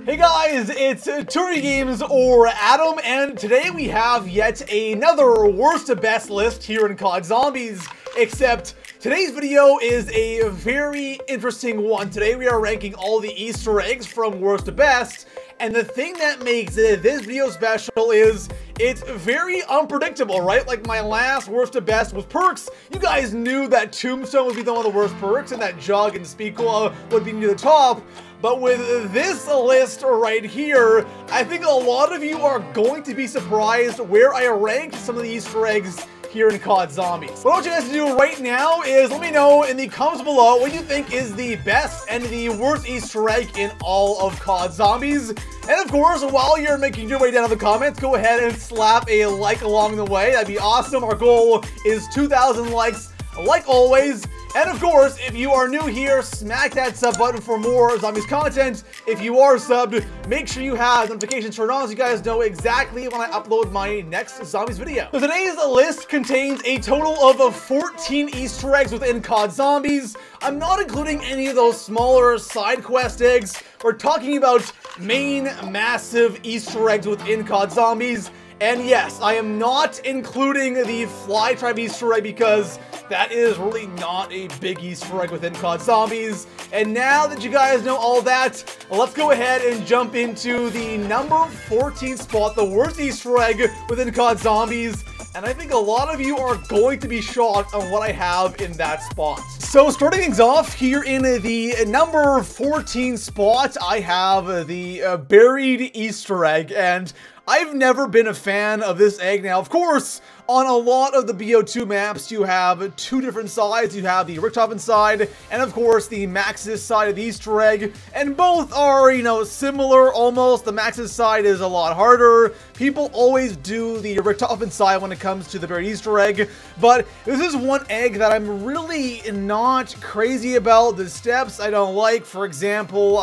Hey guys, it's Turi Games or Adam, and today we have yet another worst to best list here in COD Zombies, except today's video is a very interesting one. Today we are ranking all the Easter eggs from worst to best, and the thing that makes this video special is it's very unpredictable, right? Like my last worst to best was perks. You guys knew that Tombstone would be one of the worst perks, and that Jug and Speakula would be near the top. But with this list right here, I think a lot of you are going to be surprised where I ranked some of the Easter eggs here in COD Zombies. What I want you guys to do right now is let me know in the comments below what you think is the best and the worst Easter egg in all of COD Zombies. And of course, while you're making your way down in the comments, go ahead and slap a like along the way. That'd be awesome. Our goal is 2,000 likes, like always. And of course, if you are new here, smack that sub button for more Zombies content. If you are subbed, make sure you have notifications turned on so you guys know exactly when I upload my next Zombies video. So today's list contains a total of 14 Easter eggs within COD Zombies. I'm not including any of those smaller side quest eggs. We're talking about main, massive Easter eggs within COD Zombies. And yes, I am not including the Fly Tribe Easter egg because that is really not a big Easter egg within COD Zombies. And now that you guys know all that, let's go ahead and jump into the number 14 spot, the worst Easter egg within COD Zombies. And I think a lot of you are going to be shocked on what I have in that spot. So starting things off here in the number 14 spot, I have the buried Easter egg. And I've never been a fan of this egg. Now, of course, on a lot of the BO2 maps, you have two different sides. You have the Richthofen side, and of course, the Maxis side of the Easter egg. And both are, you know, similar almost. The Maxis side is a lot harder. People always do the Richthofen side when it comes to the buried Easter egg. But this is one egg that I'm really not crazy about. The steps I don't like. For example,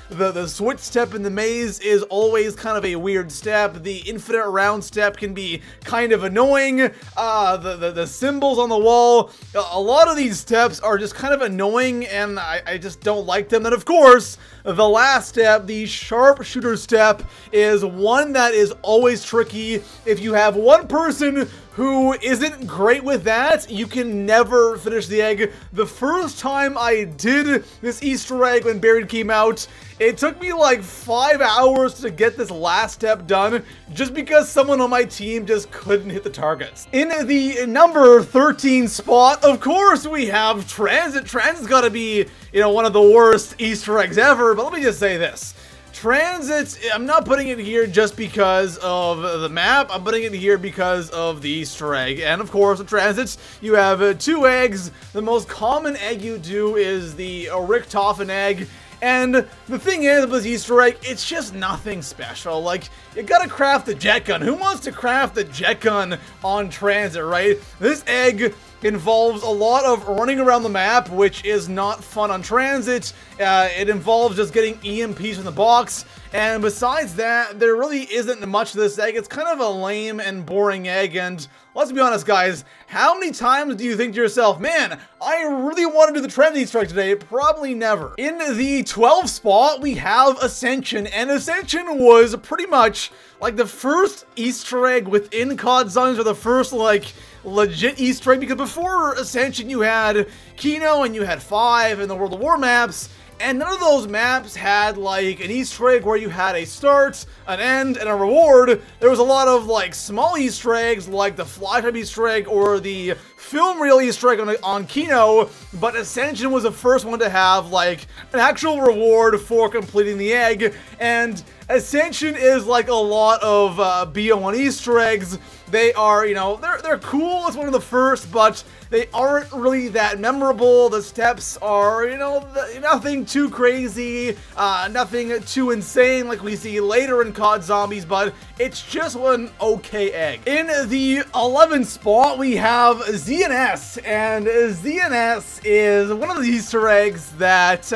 the switch step in the maze is always kind of a weird step. The infinite round step can be kind of annoying. The symbols on the wall, a lot of these steps are just kind of annoying, and I just don't like them. And of course, the last step, the sharpshooter step, is one that is always tricky. If you have one person who isn't great with that, you can never finish the egg. The first time I did this Easter egg when Buried came out, it took me like 5 hours to get this last step done just because someone on my team just couldn't hit the targets. In the number 13 spot, of course, we have Transit. Transit's gotta be, you know, one of the worst Easter eggs ever, but let me just say this. Transit, I'm not putting it here just because of the map, I'm putting it here because of the Easter egg. And of course, with Transits, you have two eggs. The most common egg you do is the Richthofen egg. And the thing is, with this Easter egg, it's just nothing special. Like, you gotta craft the jet gun. Who wants to craft the jet gun on Transit, right? This egg involves a lot of running around the map, which is not fun on Transit. It involves just getting EMPs from the box. And besides that, there really isn't much to this egg. It's kind of a lame and boring egg. And let's be honest, guys, how many times do you think to yourself, man, I really want to do the Transit Easter egg today? Probably never. In the 12th spot, we have Ascension. And Ascension was pretty much like the first Easter egg within COD Zombies, or the first, like, legit Easter egg, because before Ascension you had Kino and you had 5 in the World of War maps, and none of those maps had like an Easter egg where you had a start, an end, and a reward. There was a lot of like small Easter eggs like the Fly Tribe Easter egg or the film reel Easter egg on Kino, but Ascension was the first one to have like an actual reward for completing the egg. And Ascension is like a lot of BO1 Easter eggs. They are, you know, they're cool. It's one of the first, but they aren't really that memorable. The steps are, you know, nothing too crazy, nothing too insane like we see later in COD Zombies, but it's just an okay egg. In the 11th spot, we have ZNS, and ZNS is one of the Easter eggs that,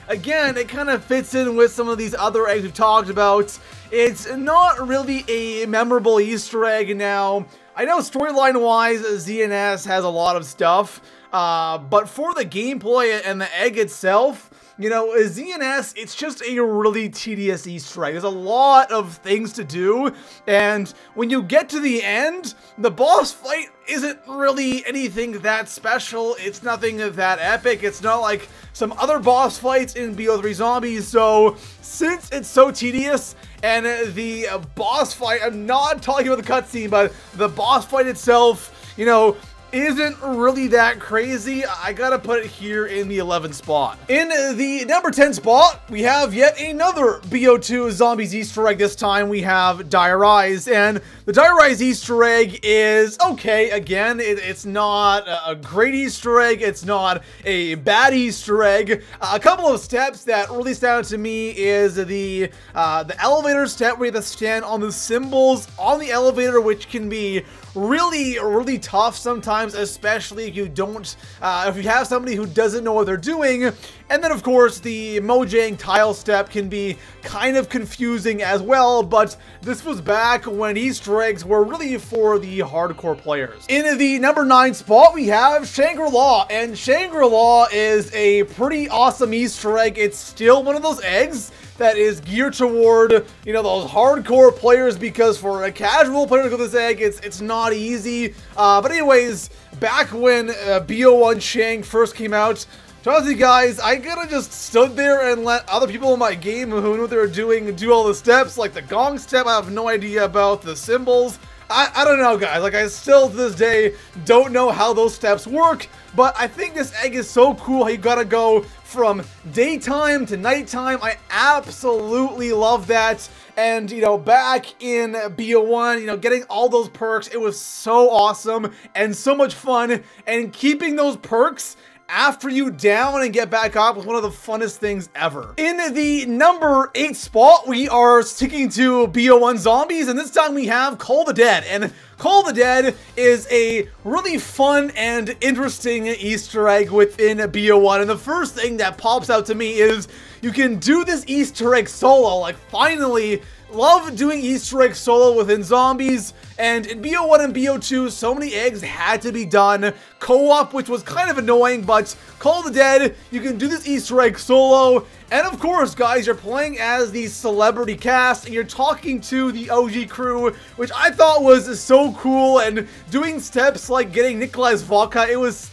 again, it kind of fits in with some of these other eggs we've talked about. It's not really a memorable Easter egg. Now, I know storyline-wise, ZNS has a lot of stuff, but for the gameplay and the egg itself, you know, ZNS, it's just a really tedious Easter egg. There's a lot of things to do, and when you get to the end, the boss fight isn't really anything that special. It's nothing that epic. It's not like some other boss fights in BO3 Zombies. So since it's so tedious, and the boss fight, I'm not talking about the cutscene, but the boss fight itself, you know, isn't really that crazy, I gotta put it here in the 11th spot. In the number 10 spot, we have yet another BO2 Zombies Easter egg. This time we have Dire Eyes, and the Dire Eyes Easter egg is okay. Again, it's not a great Easter egg, it's not a bad Easter egg. A couple of steps that really stand out to me is the elevator step where you have to stand on the symbols on the elevator, which can be really tough sometimes, especially if you don't, if you have somebody who doesn't know what they're doing. And then of course the Mojang tile step can be kind of confusing as well, but this was back when Easter eggs were really for the hardcore players. In the number 9 spot, we have Shangri-La, and Shangri-La is a pretty awesome Easter egg. It's still one of those eggs that is geared toward, you know, those hardcore players, because for a casual player to go this egg, it's not easy. But anyways, back when BO1 Shang first came out, to be honest with you guys, I could have just stood there and let other people in my game who knew what they were doing do all the steps, like the gong step. I have no idea about the symbols. I don't know, guys. Like, I still to this day don't know how those steps work, but I think this egg is so cool how you gotta go from daytime to nighttime. I absolutely love that. And, you know, back in BO1, you know, getting all those perks, it was so awesome and so much fun. And keeping those perks after you down and get back up was one of the funnest things ever. In the number 8 spot, we are sticking to BO1 Zombies, and this time we have Call the Dead. And Call the Dead is a really fun and interesting Easter egg within BO1. And the first thing that pops out to me is you can do this Easter egg solo. Like, finally, love doing Easter egg solo within Zombies. And in BO1 and BO2, so many eggs had to be done co-op, which was kind of annoying, but Call the Dead, you can do this Easter egg solo. And of course, guys, you're playing as the celebrity cast, and you're talking to the OG crew, which I thought was so cool, and doing steps like getting Nikolai's vodka, it was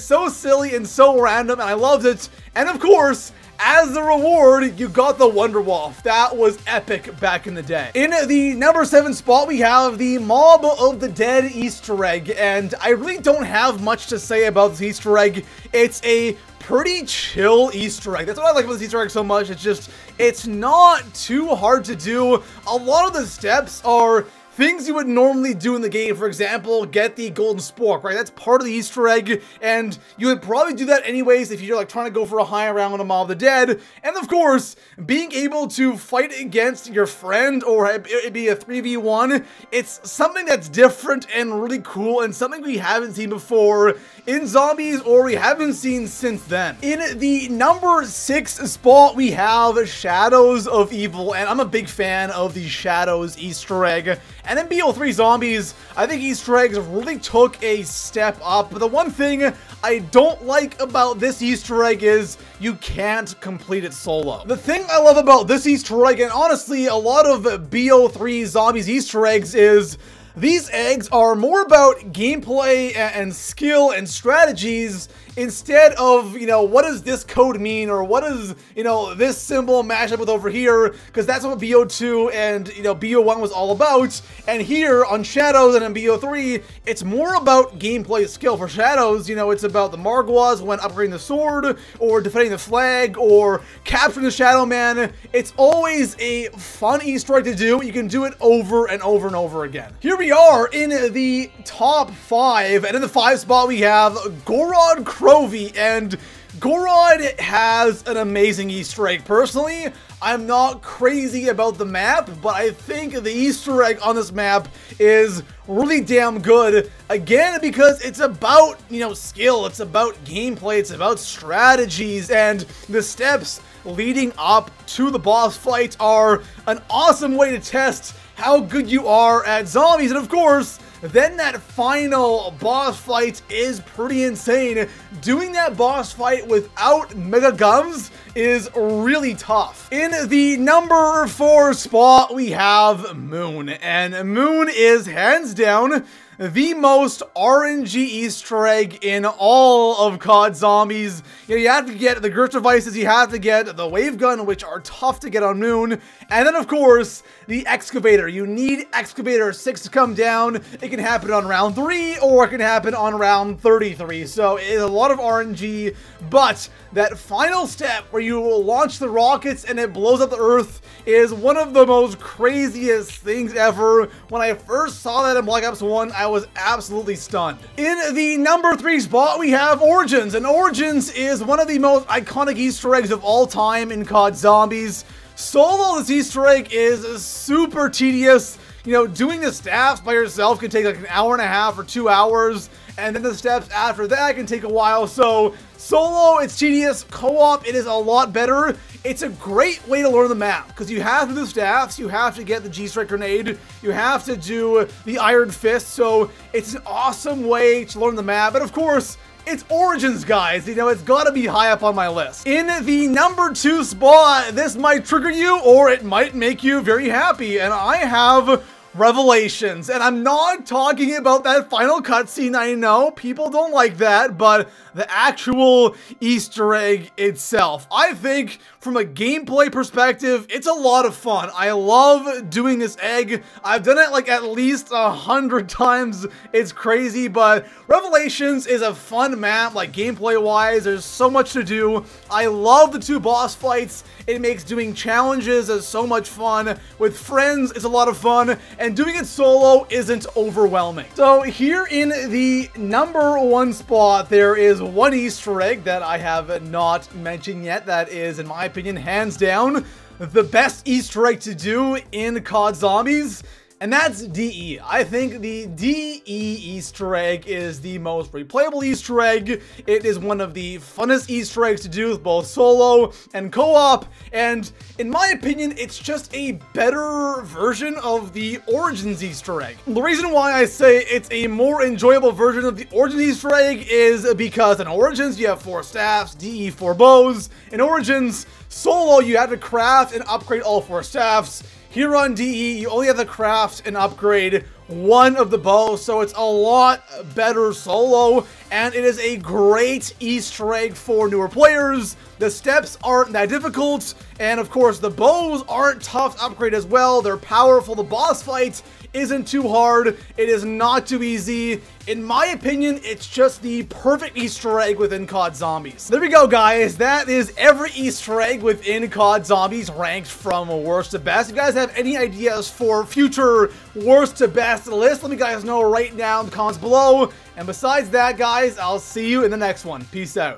so silly and so random, and I loved it. And of course, as the reward, you got the Wonderwolf. That was epic back in the day. In the number 7 spot, we have the Mob of the Dead Easter egg, and I really don't have much to say about this Easter egg. It's a pretty chill Easter egg. That's what I like about this Easter egg so much. It's just, it's not too hard to do. A lot of the steps are things you would normally do in the game. For example, get the golden spork, right? That's part of the Easter egg, and you would probably do that anyways if you're like trying to go for a high round on Mob of the Dead. And of course, being able to fight against your friend, or it'd be a 3v1, it's something that's different and really cool, and something we haven't seen before in Zombies, or we haven't seen since then. In the number 6 spot, we have Shadows of Evil, and I'm a big fan of the Shadows Easter egg. And in BO3 Zombies, I think Easter eggs really took a step up. But the one thing I don't like about this Easter egg is you can't complete it solo. The thing I love about this Easter egg, and honestly a lot of BO3 Zombies Easter eggs, is these eggs are more about gameplay and skill and strategies instead of, you know, what does this code mean, or what does, you know, this symbol match up with over here, because that's what BO2 and, you know, BO1 was all about. And here on Shadows and in BO3, it's more about gameplay skill. For Shadows, you know, it's about the Margwas when upgrading the sword, or defending the flag, or capturing the Shadow Man. It's always a fun Easter egg to do. You can do it over and over and over again. Here we are in the top 5, and in the 5 spot we have GOROD KROVI, and GOROD has an amazing Easter egg. Personally, I'm not crazy about the map, but I think the Easter egg on this map is really damn good. Again, because it's about, you know, skill, it's about gameplay, it's about strategies, and the steps leading up to the boss fight are an awesome way to test how good you are at zombies. And of course, then that final boss fight is pretty insane. Doing that boss fight without Mega Gums is really tough. In the number 4 spot, we have Moon, and Moon is hands down the most RNG Easter egg in all of COD Zombies. You have to get the grip devices, you have to get the wave gun, which are tough to get on Moon, and then of course, the excavator. You need excavator 6 to come down. It can happen on round 3, or it can happen on round 33, so it's a lot of RNG, but that final step where you launch the rockets and it blows up the earth is one of the most craziest things ever. When I first saw that in Black Ops 1, I was absolutely stunned. In the number 3 spot, we have Origins, and Origins is one of the most iconic Easter eggs of all time in COD Zombies. Solo, this Easter egg is super tedious. You know, doing the staffs by yourself can take like an hour and a half or 2 hours, and then the steps after that can take a while. So solo, it's tedious. Co-op, it is a lot better. It's a great way to learn the map, because you have to do staffs, you have to get the G-Strike grenade, you have to do the Iron Fist, so it's an awesome way to learn the map. But of course, it's Origins, guys. You know, it's gotta be high up on my list. In the number 2 spot, this might trigger you, or it might make you very happy, and I have Revelations. And I'm not talking about that final cutscene. I know people don't like that, but the actual Easter egg itself. I think from a gameplay perspective, it's a lot of fun. I love doing this egg. I've done it like at least 100 times. It's crazy, but Revelations is a fun map, like gameplay wise. There's so much to do. I love the 2 boss fights. It makes doing challenges is so much fun. With friends, it's a lot of fun, and doing it solo isn't overwhelming. So here in the number 1 spot, there is one Easter egg that I have not mentioned yet that is, in my opinion, hands down the best Easter egg to do in COD Zombies, and that's DE. I think the DE Easter egg is the most replayable Easter egg. It is one of the funnest Easter eggs to do with both solo and co-op, and in my opinion, it's just a better version of the Origins Easter egg. The reason why I say it's a more enjoyable version of the Origins Easter egg is because in Origins, you have 4 staffs, DE 4 bows. In Origins, solo, you have to craft and upgrade all 4 staffs. Here on DE, you only have to craft and upgrade 1 of the bows, so it's a lot better solo, and it is a great Easter egg for newer players. The steps aren't that difficult, and of course the bows aren't tough to upgrade as well. They're powerful. The boss fight isn't too hard. It is not too easy. In my opinion, it's just the perfect Easter egg within COD Zombies. There we go, guys. That is every Easter egg within COD Zombies ranked from worst to best. If you guys have any ideas for future worst to best lists, let me guys know right now in the comments below. And besides that, guys, I'll see you in the next one. Peace out.